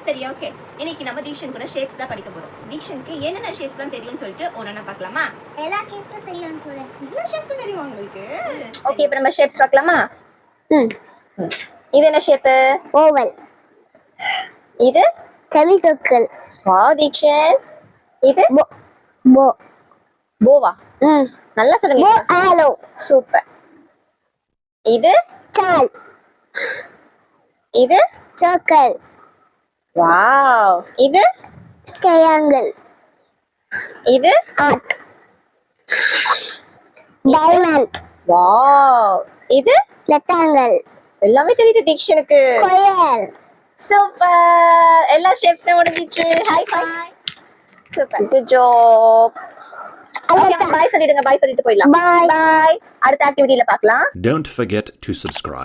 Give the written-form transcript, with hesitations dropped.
சரி ஓகே, இன்னைக்கு நம்ம தீக்ஷன் கூட ஷேப்ஸ் தான் படிக்க போறோம். தீக்ஷனுக்கு என்னென்ன ஷேப்ஸ்லாம் தெரியும்னு சொல்லிட்டு ஒண்ணா பார்க்கலாமா? எல்லா ஷேப்ஸும் தெரியும் போல. எல்லா ஷேப்ஸும் தெரியும் உங்களுக்கு? ஓகே, இப்போ நம்ம ஷேப்ஸ் பார்க்கலாமா? இது என்ன ஷேப்? ஓவல். இது செமிசர்க்கிள். வாவ் தீக்ஷன். இது போ. போவா? நல்லா சொல்லுங்க. போ ஆலோ. சூப்பர். இது சால். இது சர்க்கிள். வாவ். இது ட்ரையாங்கிள். இது ஆர்ட். டைமண்ட். வாவ். இது ரெக்டாங்கிள். எல்லாமே தெரியுது தீக்ஷனுக்கு. ஸ்கொயர். சூப்பர். எல்லா ஷேப்ஸும் முடிஞ்சிச்சு. High five. Super. Good job. Okay, bye சொல்லிடுங்க. பை சொல்லிட்டு போயிடலாம். Bye. பை. அடுத்த ஆக்டிவிட்டில பார்க்கலாம். Don't forget to subscribe.